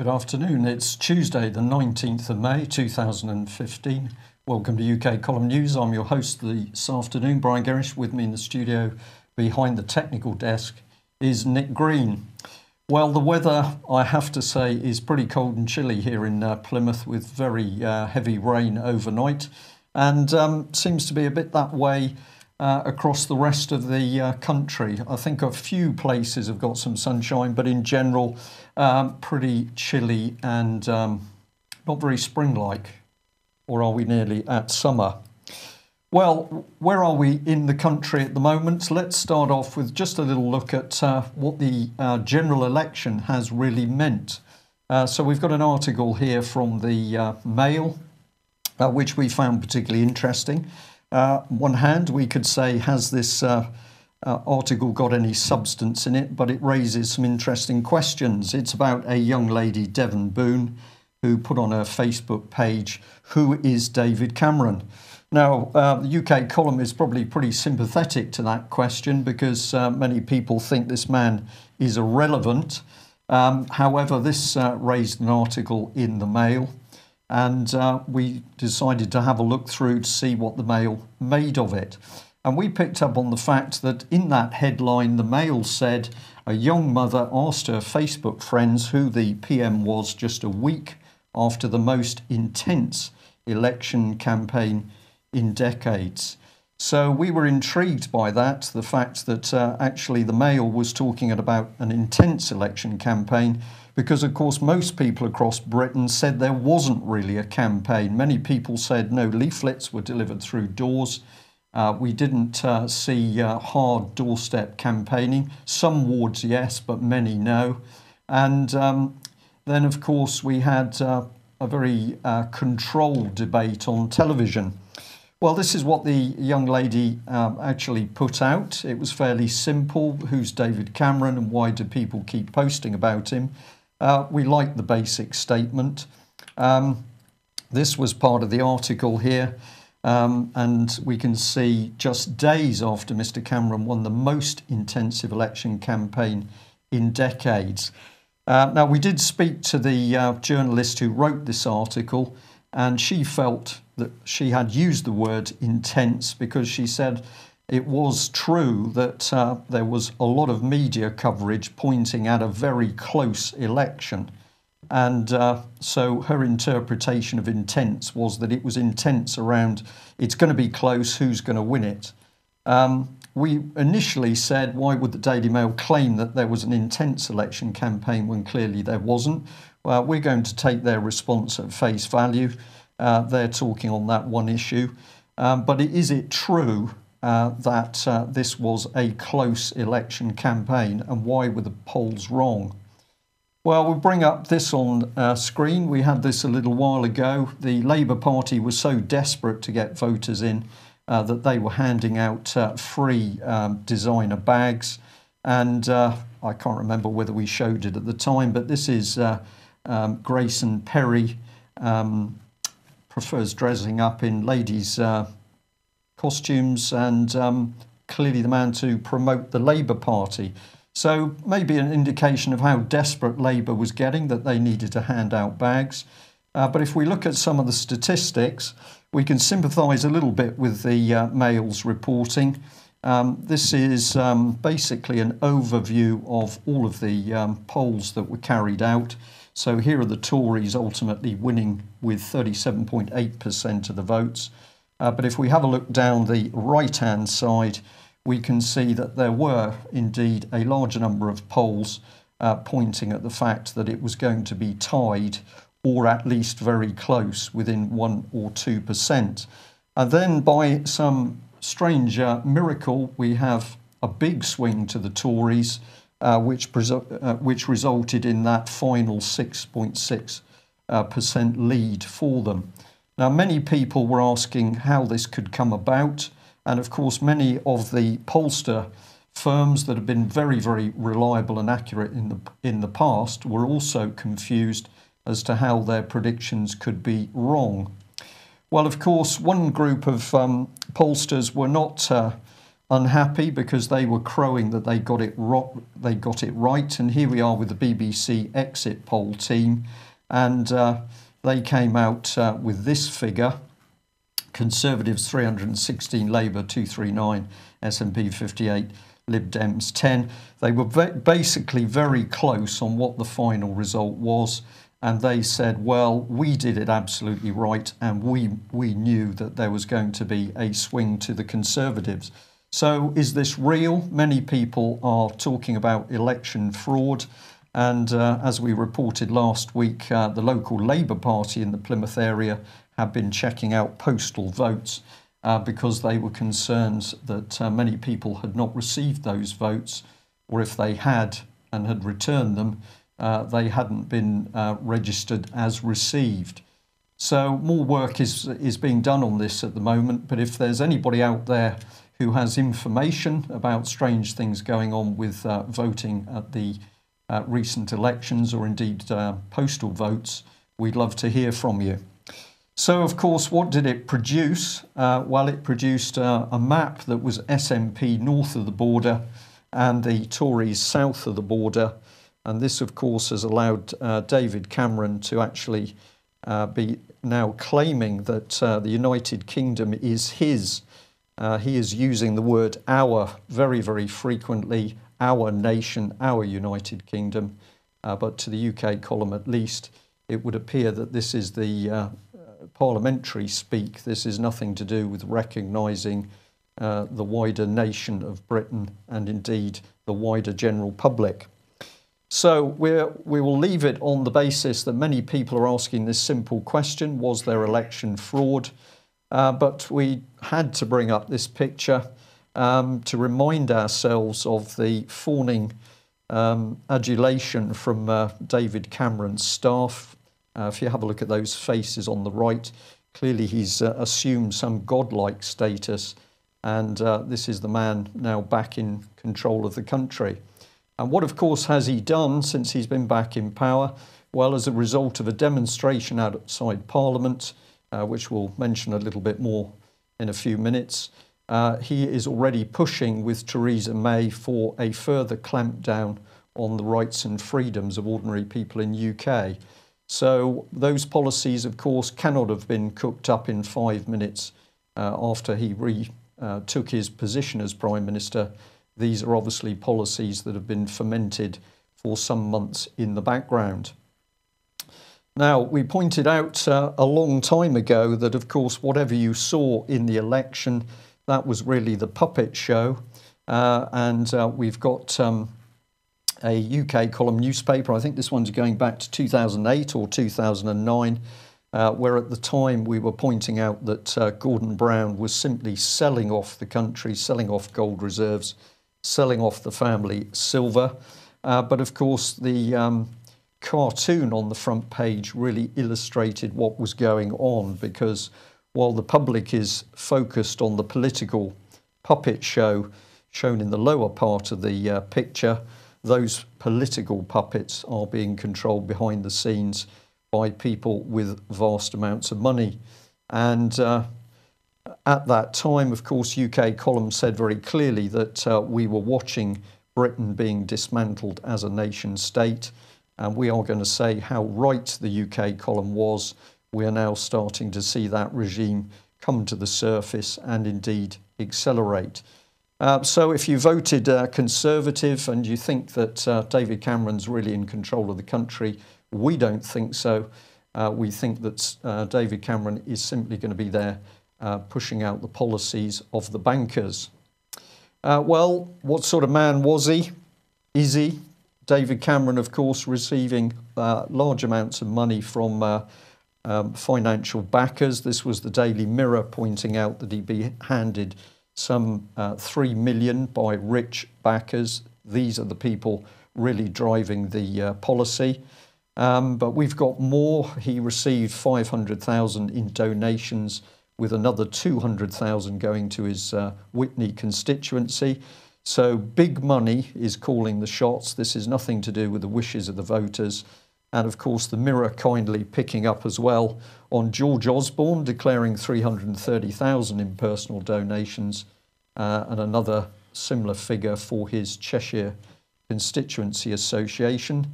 Good afternoon. It's Tuesday, the 19th of May 2015. Welcome to UK Column News. I'm your host this afternoon, Brian Gerrish. With me in the studio behind the technical desk is Nick Green. Well, the weather, I have to say, is pretty cold and chilly here in Plymouth, with very heavy rain overnight, and seems to be a bit that way across the rest of the country. I think a few places have got some sunshine, but in general, pretty chilly and not very spring-like. Or are we nearly at summer? Well, where are we in the country at the moment? Let's start off with just a little look at what the general election has really meant. So we've got an article here from the Mail, which we found particularly interesting. On one hand, we could say, has this article got any substance in it? But it raises some interesting questions. It's about a young lady, Devon Boone, who put on her Facebook page, "Who is David Cameron?" Now, the UK column is probably pretty sympathetic to that question, because many people think this man is irrelevant. However, this raised an article in the Mail, and we decided to have a look through to see what the Mail made of it. And we picked up on the fact that in that headline, the Mail said a young mother asked her Facebook friends who the PM was just a week after the most intense election campaign in decades. So we were intrigued by that, the fact that actually the Mail was talking about an intense election campaign, because of course most people across Britain said there wasn't really a campaign. Many people said no leaflets were delivered through doors. We didn't see hard doorstep campaigning. Some wards, yes, but many no. And then, of course, we had a very controlled debate on television. Well, this is what the young lady actually put out. It was fairly simple. Who's David Cameron and why do people keep posting about him? We like the basic statement. This was part of the article here. And we can see just days after Mr. Cameron won the most intensive election campaign in decades. Now, we did speak to the journalist who wrote this article, and she felt that she had used the word intense because she said it was true that there was a lot of media coverage pointing at a very close election. And so her interpretation of intense was that it was intense around it's going to be close, who's going to win it. We initially said, why would the Daily Mail claim that there was an intense election campaign when clearly there wasn't? Well, we're going to take their response at face value. They're talking on that one issue. But is it true that this was a close election campaign, and why were the polls wrong? Well, we'll bring up this on screen. We had this a little while ago. The Labour Party was so desperate to get voters in that they were handing out free designer bags. And I can't remember whether we showed it at the time, but this is Grayson Perry prefers dressing up in ladies' costumes, and clearly the man to promote the Labour Party. So maybe an indication of how desperate Labour was getting, that they needed to hand out bags. But if we look at some of the statistics, we can sympathise a little bit with the Mail's reporting. This is basically an overview of all of the polls that were carried out. So here are the Tories ultimately winning with 37.8% of the votes. But if we have a look down the right-hand side, we can see that there were indeed a large number of polls pointing at the fact that it was going to be tied, or at least very close, within 1 or 2%. And then by some strange miracle, we have a big swing to the Tories, which resulted in that final 6.6% lead for them. Now, many people were asking how this could come about. And of course, many of the pollster firms that have been very, very reliable and accurate in the past were also confused as to how their predictions could be wrong. Well, of course, one group of pollsters were not unhappy because they were crowing that they got it right. And here we are with the BBC exit poll team, and they came out with this figure: Conservatives 316, Labour 239, SNP 58, Lib Dems 10. They were basically very close on what the final result was, and they said, well, we did it absolutely right, and we knew that there was going to be a swing to the Conservatives. So is this real? Many people are talking about election fraud, and as we reported last week, the local Labour Party in the Plymouth area have been checking out postal votes because they were concerned that many people had not received those votes, or if they had and had returned them, they hadn't been registered as received. So more work is being done on this at the moment, but if there's anybody out there who has information about strange things going on with voting at the recent elections, or indeed postal votes, we'd love to hear from you. So, of course, what did it produce? Well, it produced a map that was SNP north of the border and the Tories south of the border. And this, of course, has allowed David Cameron to actually be now claiming that the United Kingdom is his. He is using the word our very, very frequently, our nation, our United Kingdom. But to the UK column at least, it would appear that this is the parliamentary speak. This is nothing to do with recognising the wider nation of Britain and indeed the wider general public. So we will leave it on the basis that many people are asking this simple question: was there election fraud? But we had to bring up this picture to remind ourselves of the fawning adulation from David Cameron's staff. If you have a look at those faces on the right, clearly he's assumed some godlike status, and this is the man now back in control of the country. And what, of course, has he done since he's been back in power? Well, as a result of a demonstration outside Parliament, which we'll mention a little bit more in a few minutes, he is already pushing with Theresa May for a further clampdown on the rights and freedoms of ordinary people in UK. So those policies, of course, cannot have been cooked up in 5 minutes after he took his position as Prime Minister. These are obviously policies that have been fermented for some months in the background. Now, we pointed out a long time ago that, of course, whatever you saw in the election, that was really the puppet show. And we've got a UK column newspaper, I think this one's going back to 2008 or 2009, where at the time we were pointing out that Gordon Brown was simply selling off the country, selling off gold reserves, selling off the family silver. But of course, the cartoon on the front page really illustrated what was going on, because while the public is focused on the political puppet show shown in the lower part of the picture, those political puppets are being controlled behind the scenes by people with vast amounts of money. And at that time, of course, UK column said very clearly that we were watching Britain being dismantled as a nation state. And we are going to say how right the UK column was. We are now starting to see that regime come to the surface and indeed accelerate. So if you voted Conservative and you think that David Cameron's really in control of the country, we don't think so. We think that David Cameron is simply going to be there pushing out the policies of the bankers. Well, what sort of man was he? Is he? David Cameron, of course, receiving large amounts of money from financial backers. This was the Daily Mirror pointing out that he'd be handed some 3 million by rich backers. These are the people really driving the policy. But we've got more. He received 500,000 in donations, with another 200,000 going to his Witney constituency. So big money is calling the shots. This is nothing to do with the wishes of the voters. And of course, the Mirror kindly picking up as well on George Osborne declaring 330,000 in personal donations and another similar figure for his Cheshire Constituency Association.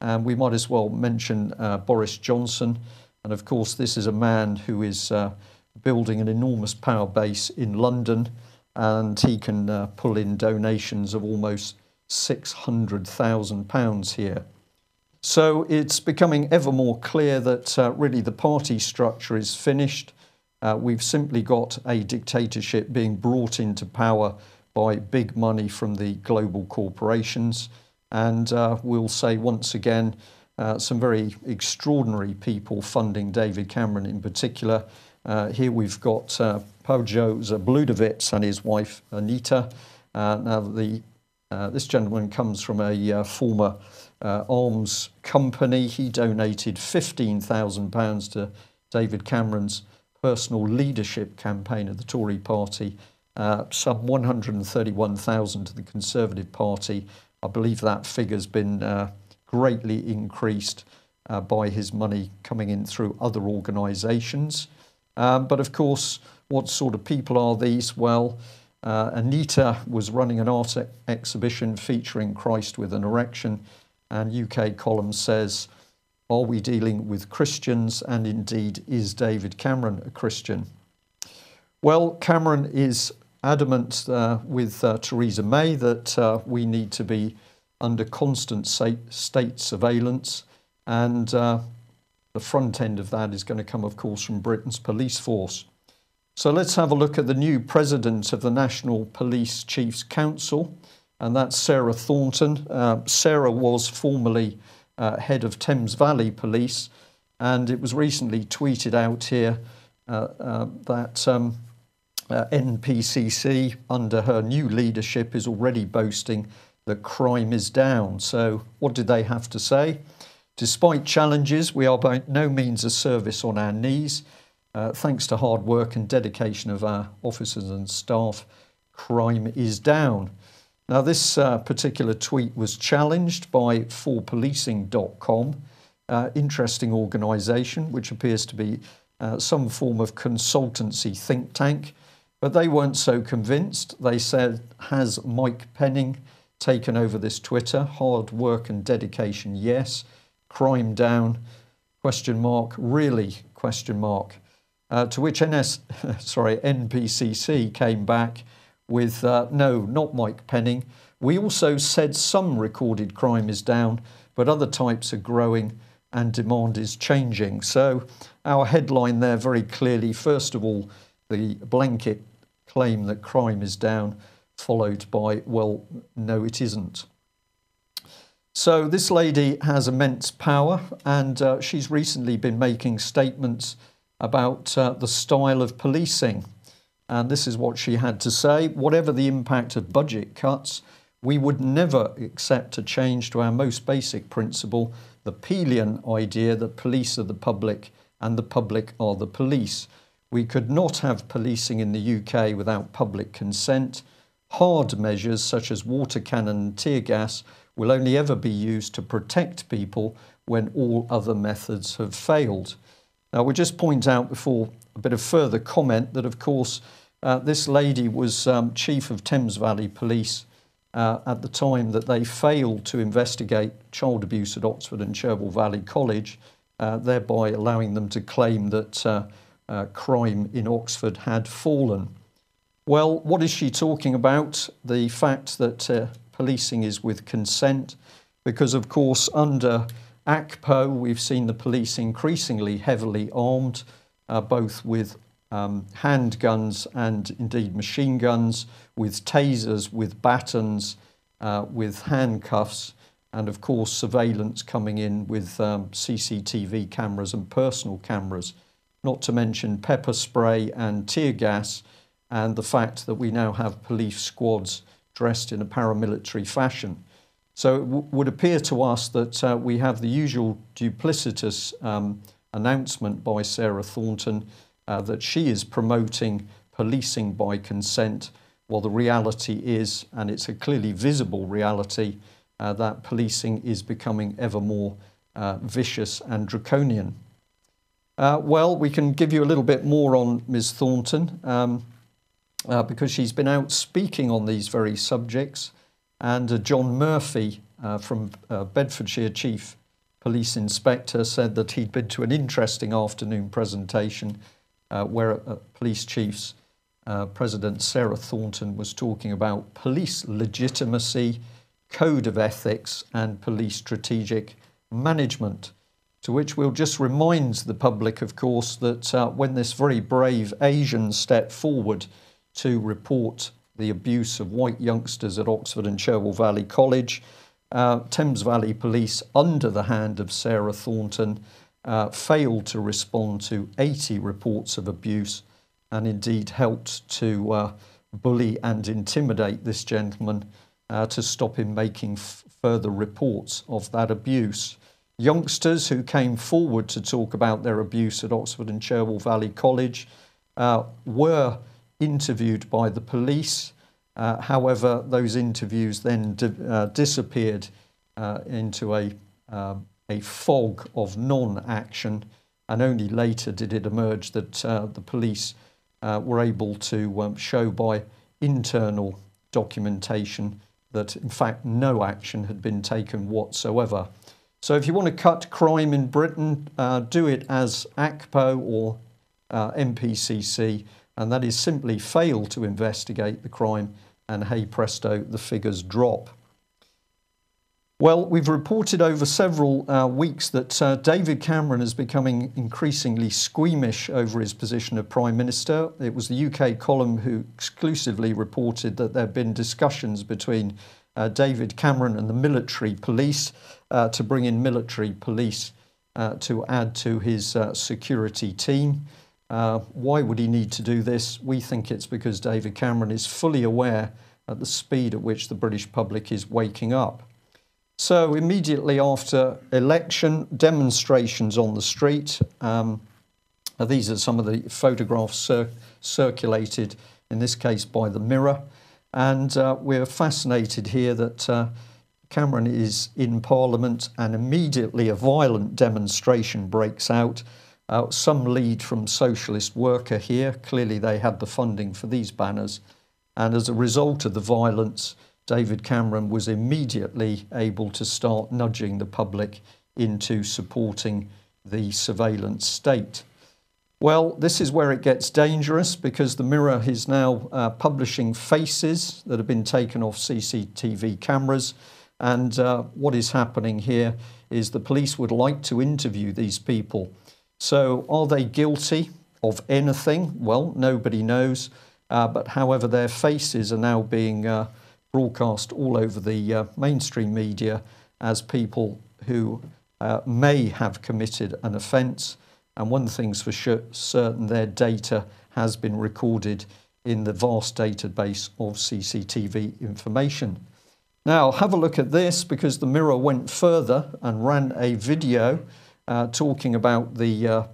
And we might as well mention Boris Johnson. And of course, this is a man who is building an enormous power base in London, and he can pull in donations of almost £600,000 here. So it's becoming ever more clear that really the party structure is finished. We've simply got a dictatorship being brought into power by big money from the global corporations. And we'll say once again, some very extraordinary people funding David Cameron in particular. Here we've got Pajo Zabludowicz and his wife Anita. Now this gentleman comes from a former arms company. He donated £15,000 to David Cameron's personal leadership campaign of the Tory party, some £131,000 to the Conservative Party. I believe that figure's been greatly increased by his money coming in through other organisations. But of course, what sort of people are these? Well, Anita was running an art exhibition featuring Christ with an erection, and UK Column says, are we dealing with Christians, and indeed is David Cameron a Christian? Well, Cameron is adamant with Theresa May that we need to be under constant state surveillance, and the front end of that is going to come, of course, from Britain's police force. So let's have a look at the new president of the National Police Chiefs Council, and that's Sarah Thornton. Sarah was formerly head of Thames Valley Police, and it was recently tweeted out here that NPCC, under her new leadership, is already boasting that crime is down. So what did they have to say? Despite challenges, we are by no means a service on our knees. Thanks to hard work and dedication of our officers and staff, crime is down. Now, this particular tweet was challenged by forpolicing.com, interesting organisation, which appears to be some form of consultancy think tank. But they weren't so convinced. They said, has Mike Penning taken over this Twitter? Hard work and dedication, yes. Crime down, question mark, really, question mark. To which NPCC came back with, no, not Mike Penning. We also said some recorded crime is down, but other types are growing and demand is changing. So our headline there very clearly, first of all, the blanket claim that crime is down, followed by, well, no, it isn't. So this lady has immense power, and she's recently been making statements about the style of policing. And this is what she had to say. Whatever the impact of budget cuts, we would never accept a change to our most basic principle, the Peelian idea that police are the public and the public are the police. We could not have policing in the UK without public consent. Hard measures such as water cannon and tear gas will only ever be used to protect people when all other methods have failed. Now, we'll just point out before a bit of further comment that, of course, this lady was chief of Thames Valley Police at the time that they failed to investigate child abuse at Oxford and Cherwell Valley College, thereby allowing them to claim that crime in Oxford had fallen. Well, what is she talking about? The fact that policing is with consent, because, of course, under ACPO, we've seen the police increasingly heavily armed, both with handguns and indeed machine guns, with tasers, with batons, with handcuffs, and of course surveillance coming in with CCTV cameras and personal cameras, not to mention pepper spray and tear gas, and the fact that we now have police squads dressed in a paramilitary fashion. So it would appear to us that we have the usual duplicitous announcement by Sarah Thornton that she is promoting policing by consent, while the reality is, and it's a clearly visible reality, that policing is becoming ever more vicious and draconian. Well, we can give you a little bit more on Ms. Thornton. because she's been out speaking on these very subjects. And John Murphy from Bedfordshire Chief Police Inspector said that he'd been to an interesting afternoon presentation where Police Chiefs President Sarah Thornton was talking about police legitimacy, code of ethics and police strategic management. To which we'll just remind the public, of course, that when this very brave Asian stepped forward to report the abuse of white youngsters at Oxford and Cherwell Valley College, Thames Valley Police, under the hand of Sarah Thornton, failed to respond to 80 reports of abuse and indeed helped to bully and intimidate this gentleman to stop him making further reports of that abuse. Youngsters who came forward to talk about their abuse at Oxford and Cherwell Valley College were interviewed by the police. However, those interviews then disappeared into a fog of non-action, and only later did it emerge that the police were able to show by internal documentation that in fact no action had been taken whatsoever. So if you want to cut crime in Britain, do it as ACPO or MPCC, and that is simply fail to investigate the crime, and hey presto, the figures drop. Well, we've reported over several weeks that David Cameron is becoming increasingly squeamish over his position of Prime Minister. It was the UK column who exclusively reported that there have been discussions between David Cameron and the military police to bring in military police to add to his security team. Why would he need to do this? We think it's because David Cameron is fully aware at the speed at which the British public is waking up. So immediately after election, demonstrations on the street. These are some of the photographs circulated, in this case by the Mirror. And we're fascinated here that Cameron is in Parliament and immediately a violent demonstration breaks out. Some lead from Socialist Worker here. Clearly they had the funding for these banners. And as a result of the violence, David Cameron was immediately able to start nudging the public into supporting the surveillance state. Well, this is where it gets dangerous, because the Mirror is now publishing faces that have been taken off CCTV cameras. And what is happening here is the police would like to interview these people. So are they guilty of anything? Well, nobody knows. But however, their faces are now being broadcast all over the mainstream media as people who may have committed an offence. And one thing's for certain, their data has been recorded in the vast database of CCTV information. Now, have a look at this, because the Mirror went further and ran a video talking about the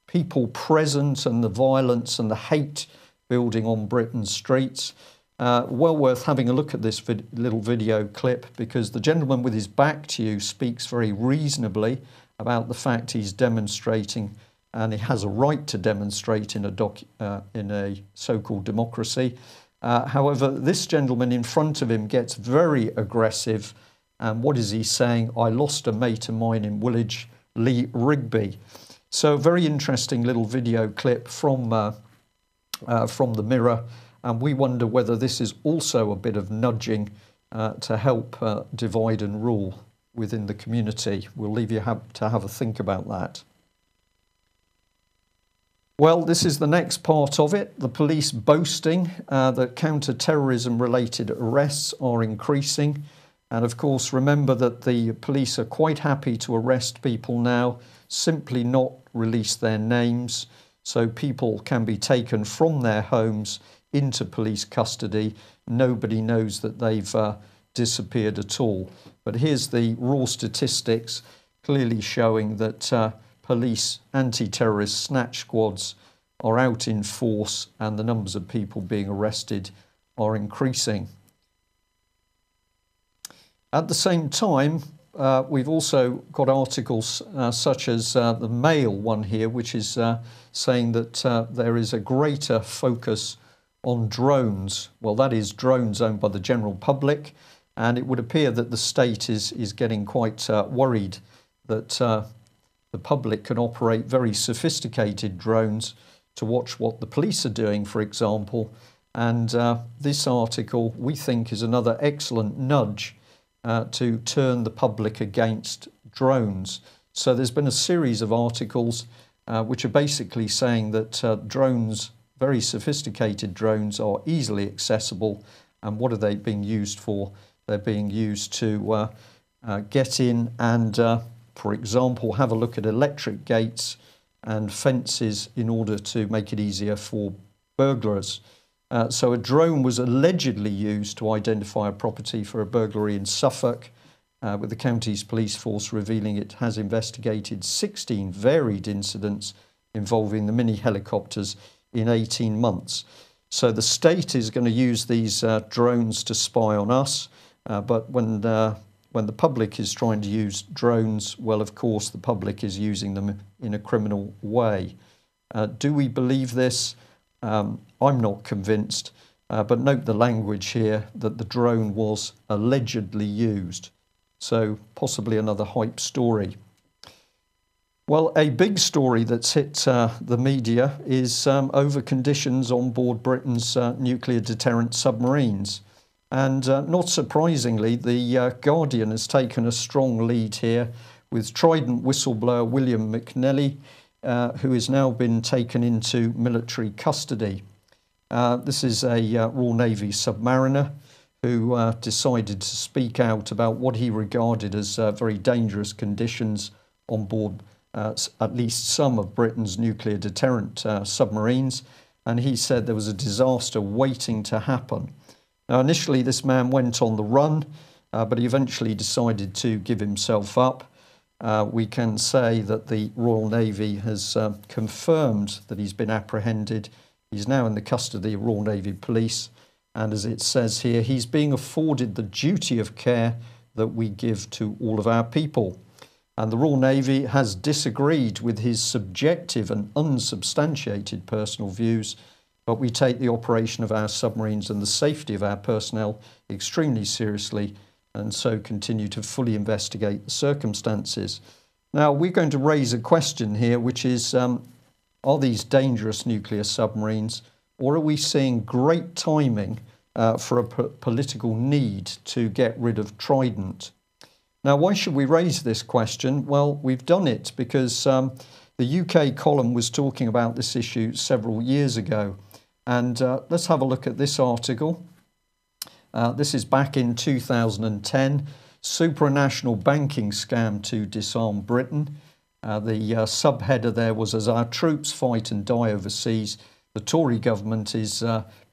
people present and the violence and the hate building on Britain's streets. Well worth having a look at this little video clip, because the gentleman with his back to you speaks very reasonably about the fact he's demonstrating, and he has a right to demonstrate in a so-called democracy. However, this gentleman in front of him gets very aggressive. And what is he saying? I lost a mate of mine in Woolwich, Lee Rigby. So a very interesting little video clip from the Mirror. And we wonder whether this is also a bit of nudging to help divide and rule within the community. We'll leave you to have a think about that. Well, this is the next part of it. The police boasting that counter-terrorism related arrests are increasing. And of course, remember that the police are quite happy to arrest people now, simply not release their names. So people can be taken from their homes into police custody. Nobody knows that they've disappeared at all. But here's the raw statistics clearly showing that police anti-terrorist snatch squads are out in force, and the numbers of people being arrested are increasing. At the same time, we've also got articles such as the Mail one here, which is saying that there is a greater focus on drones. Well, that is drones owned by the general public, and it would appear that the state is getting quite worried that the public can operate very sophisticated drones to watch what the police are doing, for example. And this article, we think, is another excellent nudge to turn the public against drones. So there's been a series of articles which are basically saying that drones, very sophisticated drones, are easily accessible. And what are they being used for? They're being used to get in and, for example, have a look at electric gates and fences in order to make it easier for burglars. So a drone was allegedly used to identify a property for a burglary in Suffolk, with the county's police force revealing it has investigated 16 varied incidents involving the mini helicopters in 18 months. So the state is going to use these drones to spy on us, but when the public is trying to use drones, well, of course, the public is using them in a criminal way. Do we believe this? I'm not convinced, but note the language here that the drone was allegedly used. So possibly another hype story. Well, a big story that's hit the media is over conditions on board Britain's nuclear deterrent submarines. And not surprisingly, the Guardian has taken a strong lead here with Trident whistleblower William McNally, who has now been taken into military custody. This is a Royal Navy submariner who decided to speak out about what he regarded as very dangerous conditions on board at least some of Britain's nuclear deterrent submarines. And he said there was a disaster waiting to happen. Now, initially, this man went on the run, but he eventually decided to give himself up. We can say that the Royal Navy has confirmed that he's been apprehended. He's now in the custody of Royal Navy Police. And as it says here, he's being afforded the duty of care that we give to all of our people. And the Royal Navy has disagreed with his subjective and unsubstantiated personal views, but we take the operation of our submarines and the safety of our personnel extremely seriously, and so continue to fully investigate the circumstances. Now, we're going to raise a question here, which is, are these dangerous nuclear submarines, or are we seeing great timing for a political need to get rid of Trident? Now, why should we raise this question? Well, we've done it because the UK column was talking about this issue several years ago. And let's have a look at this article. This is back in 2010, Supranational Banking Scam to Disarm Britain. The subheader there was, as our troops fight and die overseas, the Tory government is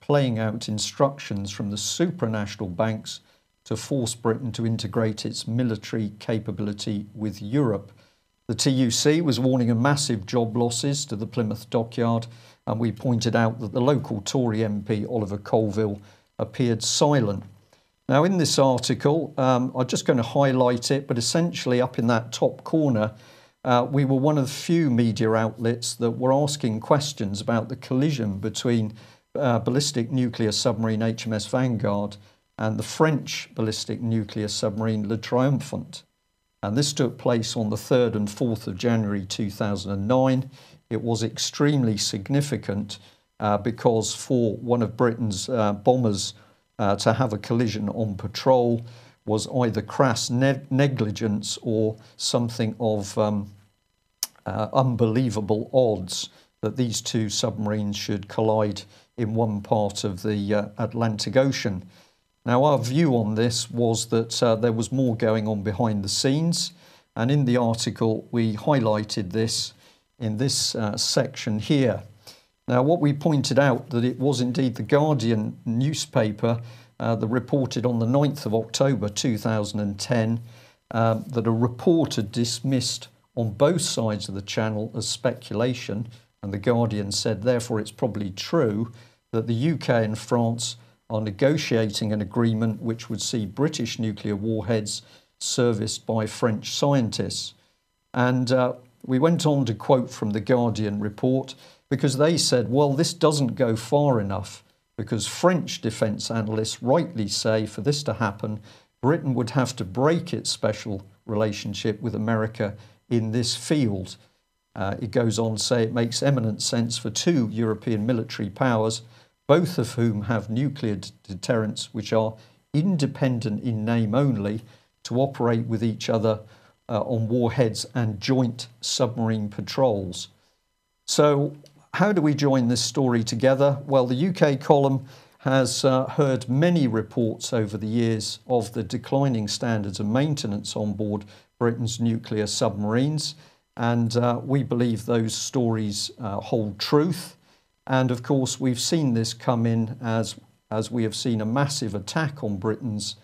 playing out instructions from the supranational banks to force Britain to integrate its military capability with Europe. The TUC was warning of massive job losses to the Plymouth dockyard, and we pointed out that the local Tory MP, Oliver Colville, appeared silent. Now, in this article, I'm just going to highlight it, but essentially up in that top corner, we were one of the few media outlets that were asking questions about the collision between ballistic nuclear submarine HMS Vanguard and the French ballistic nuclear submarine Le Triomphant. And this took place on the 3rd and 4th of January 2009. It was extremely significant because for one of Britain's bombers to have a collision on patrol was either crass negligence or something of unbelievable odds that these two submarines should collide in one part of the Atlantic Ocean. Now, our view on this was that there was more going on behind the scenes, and in the article we highlighted this in this section here. Now, what we pointed out that it was indeed the Guardian newspaper that reported on the 9th of October 2010 that a report had dismissed on both sides of the channel as speculation, and the Guardian said, therefore, it's probably true that the UK and France are negotiating an agreement which would see British nuclear warheads serviced by French scientists. And we went on to quote from the Guardian report because they said, well, this doesn't go far enough. because French defence analysts rightly say for this to happen, Britain would have to break its special relationship with America in this field. It goes on to say it makes eminent sense for two European military powers, both of whom have nuclear deterrents which are independent in name only, to operate with each other on warheads and joint submarine patrols. So how do we join this story together? Well, the UK column has heard many reports over the years of the declining standards of maintenance on board Britain's nuclear submarines, and we believe those stories hold truth. And of course, we've seen this come in as we have seen a massive attack on Britain's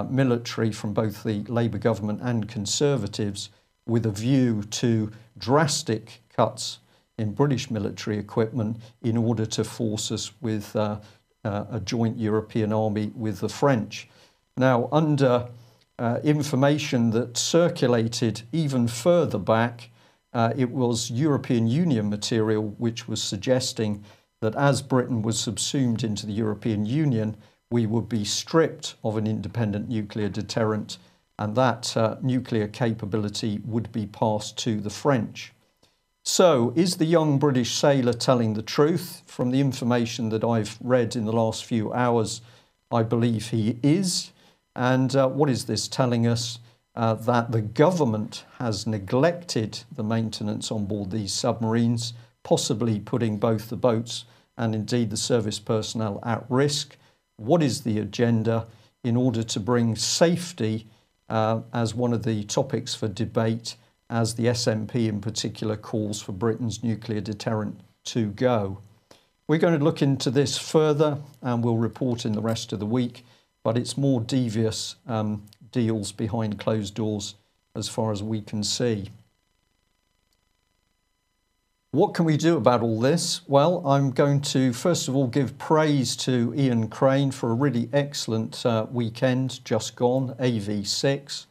military from both the Labour government and Conservatives, with a view to drastic cuts in British military equipment in order to force us with a joint European army with the French. Now, under information that circulated even further back, it was European Union material which was suggesting that as Britain was subsumed into the European Union, we would be stripped of an independent nuclear deterrent, and that nuclear capability would be passed to the French. So, is the young British sailor telling the truth? From the information that I've read in the last few hours, I believe he is. And what is this telling us? That the government has neglected the maintenance on board these submarines, possibly putting both the boats and indeed the service personnel at risk. What is the agenda in order to bring safety as one of the topics for debate, as the SNP in particular calls for Britain's nuclear deterrent to go? We're going to look into this further and we'll report in the rest of the week, but it's more devious deals behind closed doors as far as we can see. What can we do about all this? Well, I'm going to first of all give praise to Ian Crane for a really excellent weekend just gone, AV6.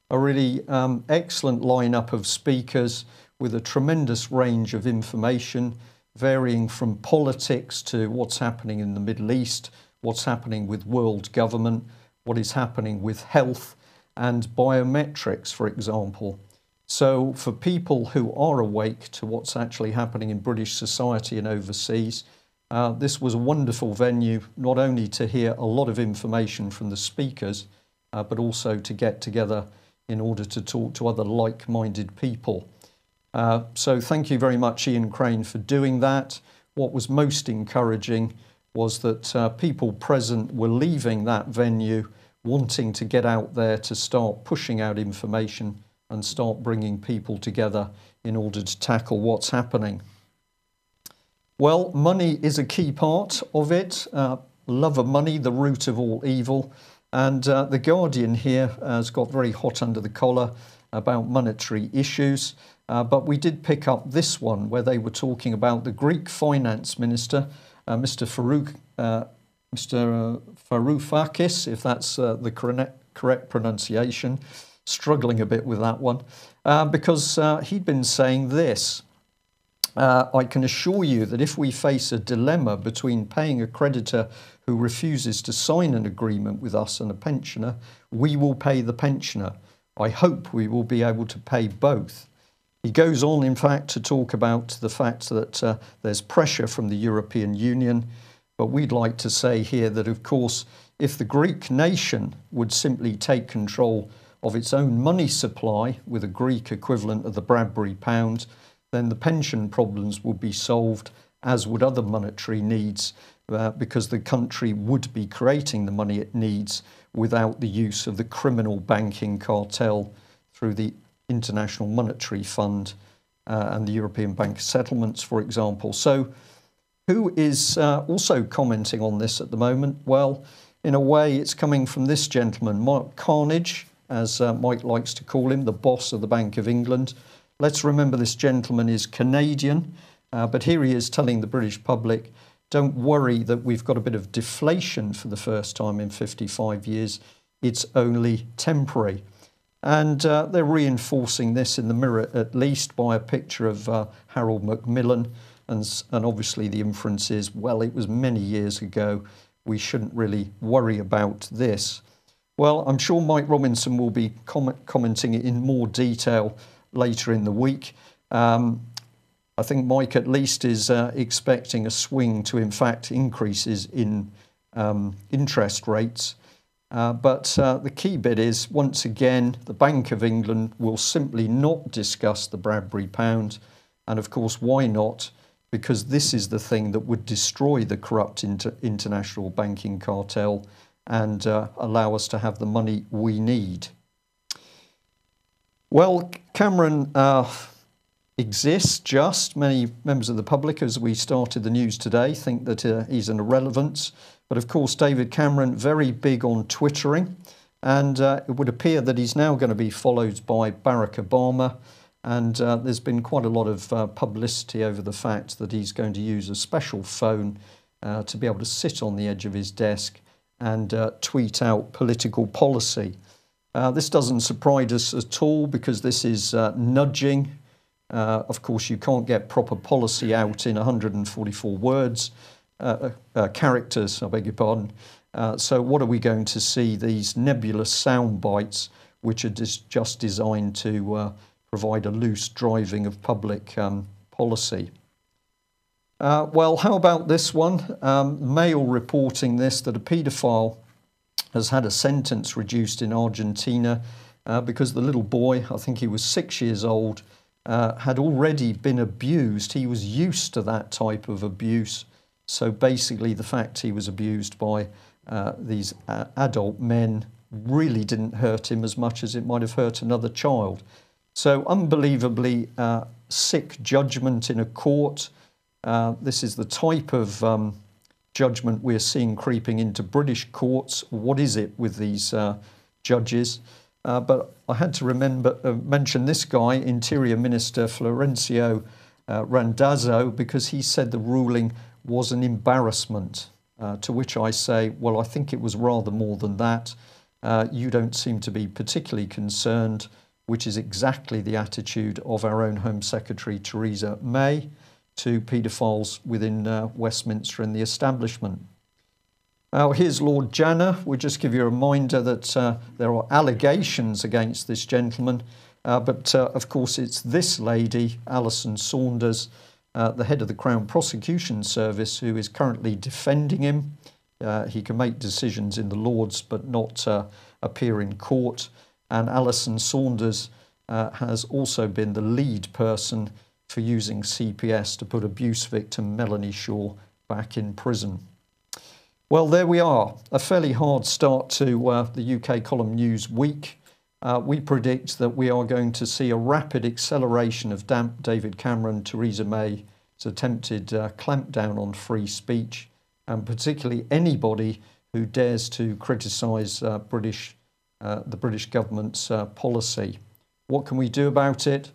A really excellent lineup of speakers with a tremendous range of information, varying from politics to what's happening in the Middle East, what's happening with world government, what is happening with health and biometrics, for example. So for people who are awake to what's actually happening in British society and overseas, this was a wonderful venue, not only to hear a lot of information from the speakers, but also to get together in order to talk to other like-minded people. So thank you very much, Ian Crane, for doing that. What was most encouraging was that people present were leaving that venue wanting to get out there to start pushing out information and start bringing people together in order to tackle what's happening. Well, money is a key part of it. Love of money, the root of all evil. And The Guardian here has got very hot under the collar about monetary issues. But we did pick up this one where they were talking about the Greek finance minister, Mr. Varoufakis, if that's the correct pronunciation. Struggling a bit with that one, because he'd been saying this. I can assure you that if we face a dilemma between paying a creditor who refuses to sign an agreement with us and a pensioner, we will pay the pensioner. I hope we will be able to pay both. He goes on, in fact, to talk about the fact that there's pressure from the European Union, but we'd like to say here that, of course, if the Greek nation would simply take control of its own money supply with a Greek equivalent of the Bradbury pound, then the pension problems would be solved, as would other monetary needs, because the country would be creating the money it needs without the use of the criminal banking cartel through the International Monetary Fund and the European Bank of Settlements, for example. So who is also commenting on this at the moment? Well, in a way, it's coming from this gentleman, Mark Carnage, as Mike likes to call him, the boss of the Bank of England. Let's remember this gentleman is Canadian, but here he is telling the British public, don't worry that we've got a bit of deflation for the first time in 55 years. It's only temporary. And they're reinforcing this in the Mirror, at least by a picture of Harold Macmillan, and obviously the inference is, well, it was many years ago, we shouldn't really worry about this. Well, I'm sure Mike Robinson will be commenting in more detail later in the week. I think Mike at least is expecting a swing to, in fact, increases in interest rates. But the key bit is, once again, the Bank of England will simply not discuss the Bradbury pound. And of course, why not? Because this is the thing that would destroy the corrupt international banking cartel and allow us to have the money we need. Well, Cameron exists just. Many members of the public, as we started the news today, think that he's an irrelevance. But of course, David Cameron, very big on Twittering. And it would appear that he's now going to be followed by Barack Obama. And there's been quite a lot of publicity over the fact that he's going to use a special phone to be able to sit on the edge of his desk and tweet out political policy. This doesn't surprise us at all, because this is nudging. Of course, you can't get proper policy out in 144 words, characters, I beg your pardon. So what are we going to see? These nebulous sound bites, which are just designed to provide a loose driving of public policy. Well, how about this one? Mail reporting this, that a paedophile has had a sentence reduced in Argentina because the little boy, I think he was 6 years old, had already been abused. He was used to that type of abuse. So basically the fact he was abused by these adult men really didn't hurt him as much as it might have hurt another child. So unbelievably sick judgment in a court. This is the type of judgment we're seeing creeping into British courts. What is it with these judges? But I had to mention this guy, Interior Minister Florencio Randazzo, because he said the ruling was an embarrassment, to which I say, well, I think it was rather more than that. You don't seem to be particularly concerned, which is exactly the attitude of our own Home Secretary Theresa May to paedophiles within Westminster and the establishment. Now, here's Lord Janner. We'll just give you a reminder that there are allegations against this gentleman, but of course it's this lady, Alison Saunders, the head of the Crown Prosecution Service, who is currently defending him. He can make decisions in the Lords but not appear in court. And Alison Saunders has also been the lead person for using CPS to put abuse victim Melanie Shaw back in prison. Well, there we are. A fairly hard start to the UK Column News week. We predict that we are going to see a rapid acceleration of David Cameron, Theresa May's attempted clampdown on free speech, and particularly anybody who dares to criticise the British government's policy. What can we do about it?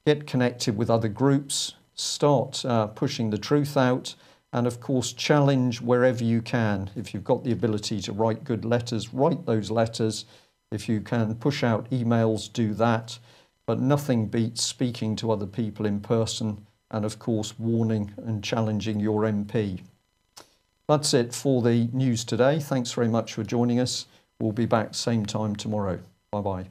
Get connected with other groups, start pushing the truth out, and of course challenge wherever you can. If you've got the ability to write good letters, write those letters. If you can push out emails, do that. But nothing beats speaking to other people in person and of course warning and challenging your MP. That's it for the news today. Thanks very much for joining us. We'll be back same time tomorrow. Bye-bye.